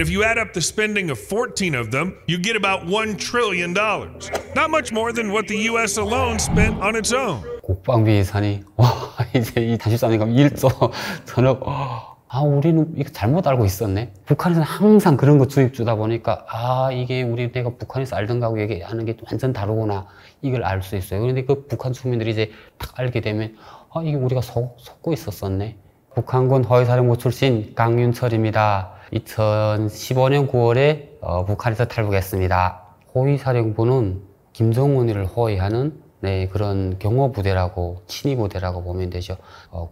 If you add up the spending of 14 of them, you get about $1 trillion. Not much more than what the US alone spent on its own. 국방비 예산이 이제 이 43년 1조 전억. 우리는 이거 잘못 알고 있었네. 북한에서는 항상 그런 거 주입 주다 보니까 이게 내가 북한에서 알던 거하고 얘기하는 게 완전 다르구나, 이걸 알 수 있어요. 그런데 그 북한 주민들이 이제 딱 알게 되면 이게 우리가 속고 있었었네. 북한군 허위사령부 출신 강윤철입니다. 2015년 9월에 북한에서 탈북했습니다. 허위사령부는 김정은이를 호위하는 그런 경호부대라고, 친위부대라고 보면 되죠.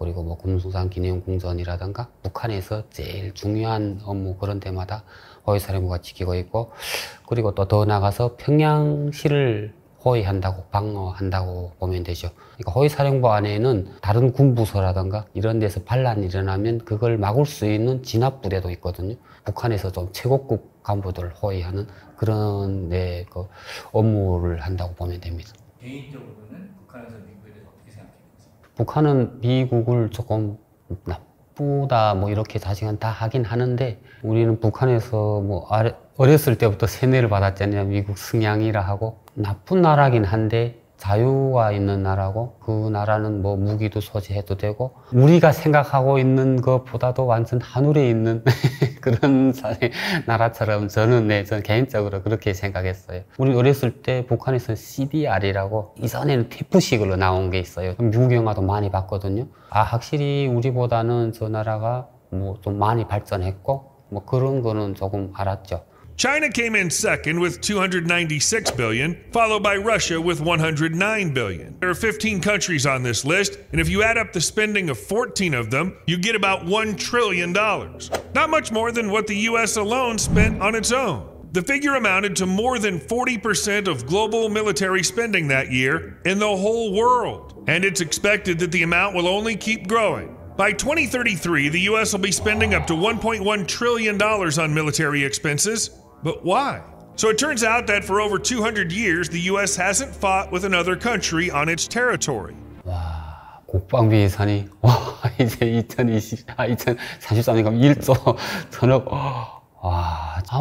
그리고 뭐 금수산 기념궁전이라든가 북한에서 제일 중요한 업무 그런 데마다 허위사령부가 지키고 있고, 그리고 또 더 나가서 평양시를 호위한다고, 방어한다고 보면 되죠. 그러니까 허위사령부 안에는 다른 군부서라든가 이런 데서 반란이 일어나면 그걸 막을 수 있는 진압부대도 있거든요. 북한에서 좀 최고급 간부들을 호위하는 그런 그 업무를 한다고 보면 됩니다. 개인적으로는 북한에서 미국에 대해서 어떻게 생각해요? 북한은 미국을 조금 나쁘다 이렇게 자칭은 다 하긴 하는데, 우리는 북한에서 어렸을 때부터 세뇌를 받았잖아요. 미국 승양이라 하고. 나쁜 나라긴 한데 자유가 있는 나라고, 그 나라는 무기도 소지해도 되고, 우리가 생각하고 있는 것보다도 완전 하늘에 있는 그런 나라처럼 저는 개인적으로 그렇게 생각했어요. 우리 어렸을 때 북한에서 CDR이라고, 이전에는 테이프식으로 나온 게 있어요. 미국 영화도 많이 봤거든요. 확실히 우리보다는 저 나라가 좀 많이 발전했고, 그런 거는 조금 알았죠. China came in second with $296 billion, followed by Russia with $109 billion. There are 15 countries on this list, and if you add up the spending of 14 of them, you get about $1 trillion. Not much more than what the US alone spent on its own. The figure amounted to more than 40% of global military spending that year in the whole world, and it's expected that the amount will only keep growing. By 2033, the US will be spending up to $1.1 trillion on military expenses. But why? So it turns out that for over 200 years, the US hasn't fought with another country on its territory. 국방비 예산이 이제 2033년 1조 전억.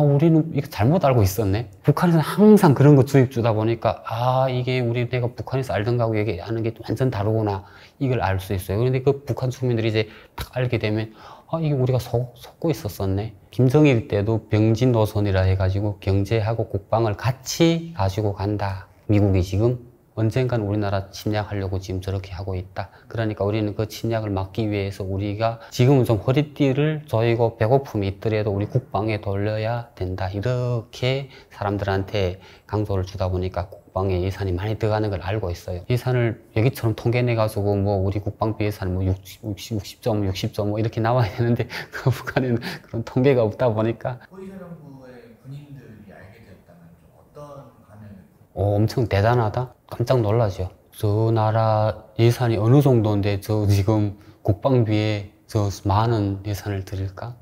우리는 이거 잘못 알고 있었네. 북한에서는 항상 그런 거 주입 주다 보니까 이게 내가 북한에서 알던 거하고 얘기하는 게 완전 다르구나, 이걸 알 수 있어요. 그런데 그 북한 주민들이 이제 딱 알게 되면 이게 우리가 속고 있었었네. 김정일 때도 병진 노선이라 해가지고 경제하고 국방을 같이 가지고 간다. 미국이 지금 언젠간 우리나라 침략하려고 지금 저렇게 하고 있다. 그러니까 우리는 그 침략을 막기 위해서 우리가 지금은 좀 허리띠를 조이고 배고픔이 있더라도 우리 국방에 돌려야 된다. 이렇게 사람들한테 강조를 주다 보니까 국방에 예산이 많이 들어가는 걸 알고 있어요. 예산을 여기처럼 통계내가지고 우리 국방비 예산 60점 이렇게 나와야 되는데 그 북한에는 그런 통계가 없다 보니까. 허위사령부의 군인들이 알게 되었다면 좀 어떤 반응을? 엄청 대단하다? 깜짝 놀라죠. 저 나라 예산이 어느 정도인데 지금 국방비에 많은 예산을 들일까?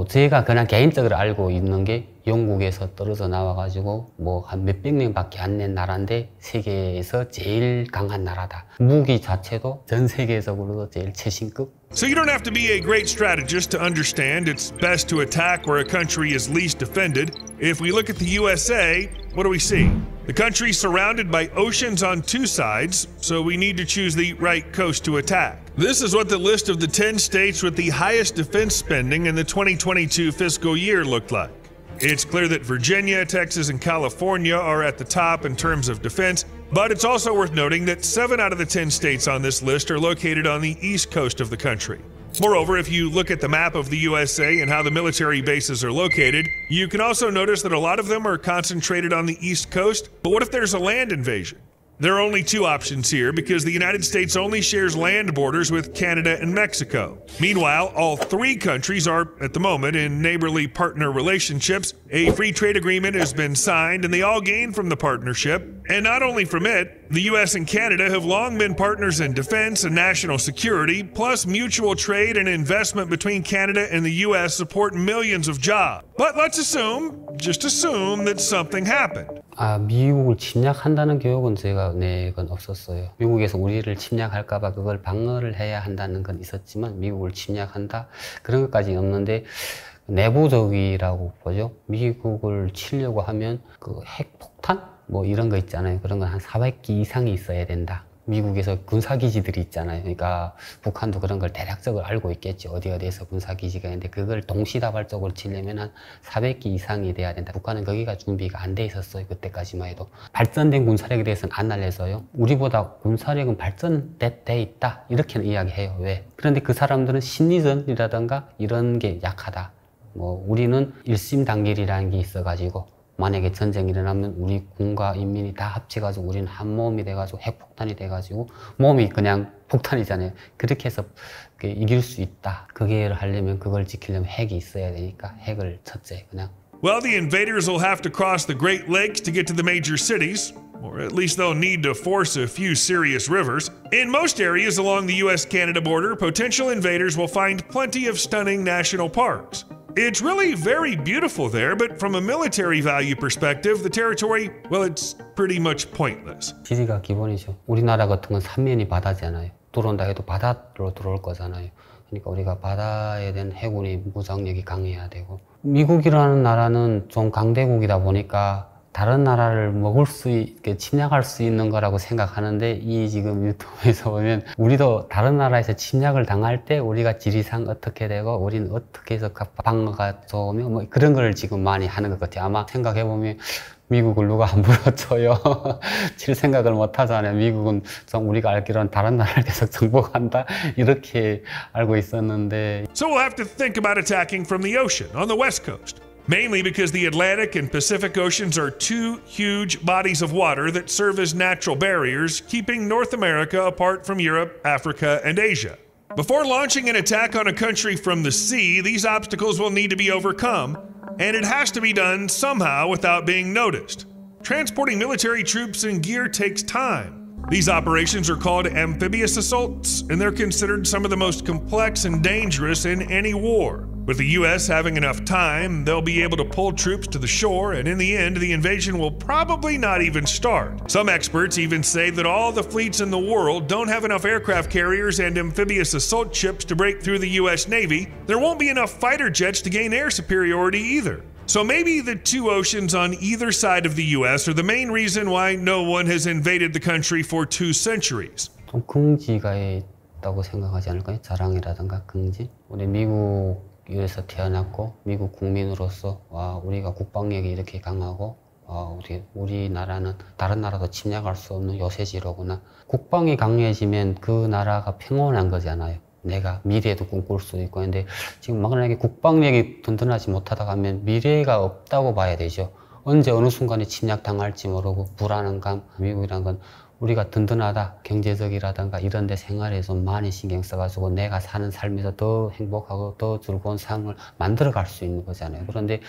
제가 그냥 개인적으로 알고 있는 게 영국에서 떨어져 나와가지고 한 몇백 명밖에 안 낸 나라인데 세계에서 제일 강한 나라다. 무기 자체도 전 세계적으로도 제일 최신급. So you don't have to be a great strategist to understand it's best to attack where a country is least defended. If we look at the USA, what do we see? The country's surrounded by oceans on two sides, so we need to choose the right coast to attack. This is what the list of the 10 states with the highest defense spending in the 2022 fiscal year looked like. It's clear that Virginia, Texas, and California are at the top in terms of defense, but it's also worth noting that 7 out of the 10 states on this list are located on the east coast of the country. Moreover, if you look at the map of the USA and how the military bases are located, you can also notice that a lot of them are concentrated on the east coast. But what if there's a land invasion? There are only 2 options here because the United States only shares land borders with Canada and Mexico. Meanwhile, all 3 countries are, at the moment, in neighborly partner relationships. A free trade agreement has been signed and they all gain from the partnership. And not only from it, the US and Canada have long been partners in defense and national security, plus mutual trade and investment between Canada and the US support millions of jobs. But let's just assume that something happened. 미국을 침략한다는 교육은 그건 없었어요. 미국에서 우리를 침략할까봐 그걸 방어를 해야 한다는 건 있었지만 미국을 침략한다? 그런 것까지는 없는데 내부적이라고 보죠. 미국을 치려고 하면 그 핵폭탄? 뭐 이런 거 있잖아요. 그런 건 한 400기 이상이 있어야 된다. 미국에서 군사기지들이 있잖아요. 그러니까 북한도 그런 걸 대략적으로 알고 있겠지. 어디에서 군사기지가 있는데 그걸 동시다발적으로 치려면 한 400기 이상이 돼야 된다. 북한은 거기가 준비가 안 돼 있었어요. 그때까지만 해도. 발전된 군사력에 대해서는 안 알려서요. 우리보다 군사력은 발전돼 있다. 이렇게는 이야기해요. 왜? 그런데 그 사람들은 심리전이라든가 이런 게 약하다. 뭐 우리는 일심단결이라는 게 있어가지고 만약에 전쟁이 일어나면 우리 군과 인민이 다 합쳐가지고 우리는 한 몸이 돼가지고 핵폭탄이 돼가지고 몸이 그냥 폭탄이잖아요. 그렇게 해서 이길 수 있다. 그게 하려면 그걸 지키려면 핵이 있어야 되니까 핵을 첫째 그냥. Well, the invaders will have to cross the Great Lakes to get to the major cities, or at least they'll need to force a few serious rivers. In most areas along the US-Canada border, potential invaders will find plenty of stunning national parks. It's really very beautiful there, but from a military value perspective, the territory, well, it's pretty much pointless. 지리가 기본이죠. 우리나라 같은 건 삼면이 바다잖아요. 들어온다 해도 바다로 들어올 거잖아요. 그러니까 우리가 바다에 대한 해군이 무장력이 강해야 되고 미국이라는 나라는 좀 강대국이다 보니까 다른 나라를 먹을 수 있게 침략할 수 있는 거라고 생각하는데 이 지금 유튜브에서 보면 우리도 다른 나라에서 침략을 당할 때 우리가 지리상 어떻게 되고 우리는 어떻게 해서 방어가 좋으면 뭐 그런 걸 지금 많이 하는 것 같아요. 아마 생각해보면 미국을 누가 함부로 쳐요. 칠 생각을 못 하잖아요. 미국은 좀 우리가 알기로는 다른 나라를 계속 정복한다 이렇게 알고 있었는데. So we'll have to think about attacking from the ocean on the west coast. Mainly because the Atlantic and Pacific Oceans are two huge bodies of water that serve as natural barriers, keeping North America apart from Europe, Africa, and Asia. Before launching an attack on a country from the sea, these obstacles will need to be overcome, and it has to be done somehow without being noticed. Transporting military troops and gear takes time. These operations are called amphibious assaults, and they're considered some of the most complex and dangerous in any war. With the US having enough time, they'll be able to pull troops to the shore, and in the end, the invasion will probably not even start. Some experts even say that all the fleets in the world don't have enough aircraft carriers and amphibious assault ships to break through the US Navy. There won't be enough fighter jets to gain air superiority either. So maybe the two oceans on either side of the US are the main reason why no one has invaded the country for 2 centuries. 좀 긍지가 있다고 생각하지 않을까요? 자랑이라든가 긍지? 우리 미국에서 태어났고 미국 국민으로서 와 우리가 국방력이 이렇게 강하고 우리나라는 다른 나라도 침략할 수 없는 요새지로구나. 국방이 강해지면 그 나라가 평온한 거잖아요. 내가 미래에도 꿈꿀 수 있고. 근데 지금 만약에 국방력이 든든하지 못하다 가면 미래가 없다고 봐야 되죠. 언제 어느 순간에 침략당할지 모르고 불안감. 미국이란 건 우리가 든든하다, 경제적이라든가 이런 데 생활에 좀 많이 신경 써가지고 내가 사는 삶에서 더 행복하고 더 즐거운 삶을 만들어갈 수 있는 거잖아요. 그런데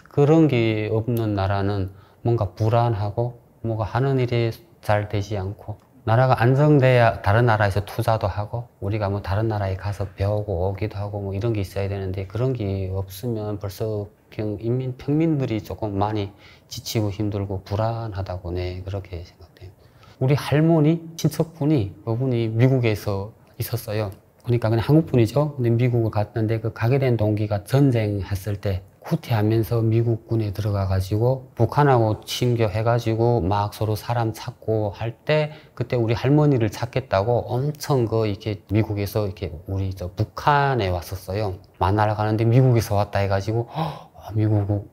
그런 게 없는 나라는 뭔가 불안하고 뭐가 하는 일이 잘 되지 않고 나라가 안정돼야 다른 나라에서 투자도 하고 우리가 뭐 다른 나라에 가서 배우고 오기도 하고 뭐 이런 게 있어야 되는데 그런 게 없으면 벌써 평민들이 조금 많이 지치고 힘들고 불안하다고 그렇게 생각돼요. 우리 할머니 친척분이 그분이 미국에서 있었어요. 그러니까 그냥 한국분이죠. 근데 미국을 갔는데 그 가게 된 동기가 전쟁했을 때 후퇴하면서 미국군에 들어가가지고 북한하고 침교해가지고 막 서로 사람 찾고 할 때 그때 우리 할머니를 찾겠다고 엄청 이렇게 미국에서 이렇게 우리 북한에 왔었어요. 만나러 가는데 미국에서 왔다 해가지고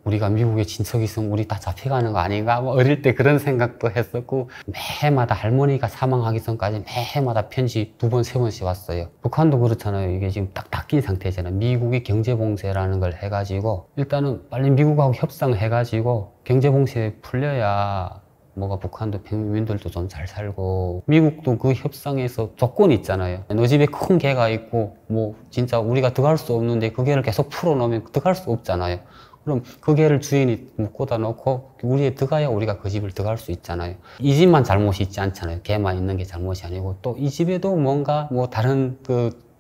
우리가 미국에 친척이 있으면 우리 다 잡혀가는 거 아닌가? 뭐 어릴 때 그런 생각도 했었고 매해마다 할머니가 사망하기 전까지 매해마다 편지 2번, 3번씩 왔어요. 북한도 그렇잖아요. 이게 지금 딱 닦인 상태잖아요. 미국이 경제봉쇄라는 걸 해가지고 일단은 빨리 미국하고 협상해가지고 경제봉쇄 풀려야 뭐가 북한도 평민들도 좀 잘 살고 미국도 그 협상에서 조건이 있잖아요. 너 집에 큰 개가 있고 뭐 진짜 우리가 들어갈 수 없는데 그 개를 계속 풀어놓으면 들어갈 수 없잖아요. 그럼 그 개를 주인이 묶어다 놓고 우리에 들어가야 우리가 그 집을 들어갈 수 있잖아요. 이 집만 잘못이 있지 않잖아요. 개만 있는 게 잘못이 아니고 또 이 집에도 뭔가 뭐 다른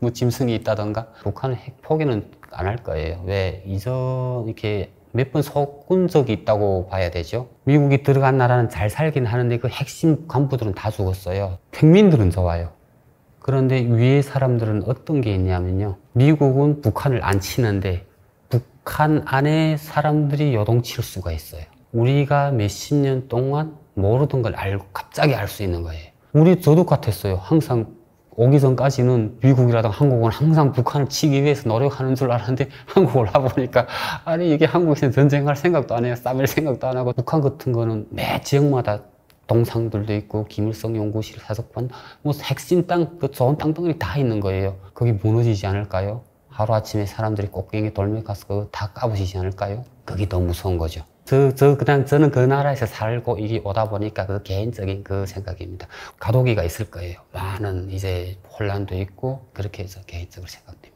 뭐 짐승이 있다던가 북한은 핵 포기는 안 할 거예요. 왜 이렇게 몇 번 속은 적이 있다고 봐야 되죠. 미국이 들어간 나라는 잘 살긴 하는데 그 핵심 간부들은 다 죽었어요. 평민들은 좋아요. 그런데 위에 사람들은 어떤 게 있냐면요. 미국은 북한을 안 치는데 북한 안에 사람들이 요동칠 수가 있어요. 우리가 몇십 년 동안 모르던 걸 알고 갑자기 알 수 있는 거예요. 저도 같았어요. 항상 오기 전까지는 미국이라든 한국은 항상 북한을 치기 위해서 노력하는 줄 알았는데 한국 올라보니까 아니 이게 한국에서 전쟁할 생각도 안 해요. 싸맬 생각도 안 하고 북한 같은 거는 매 지역마다 동상들도 있고 김일성 연구실 사석관 뭐 핵심 땅, 그 좋은 땅덩어리 다 있는 거예요. 거기 무너지지 않을까요? 하루아침에 사람들이 꼭갱이 돌며 가서 그거 다 까부시지 않을까요? 그게 더 무서운 거죠. 저는 그 나라에서 살고 이게 오다 보니까 그 개인적인 그 생각입니다. 가도기가 있을 거예요. 많은 이제 혼란도 있고 그렇게 해서 개인적으로 생각됩니다.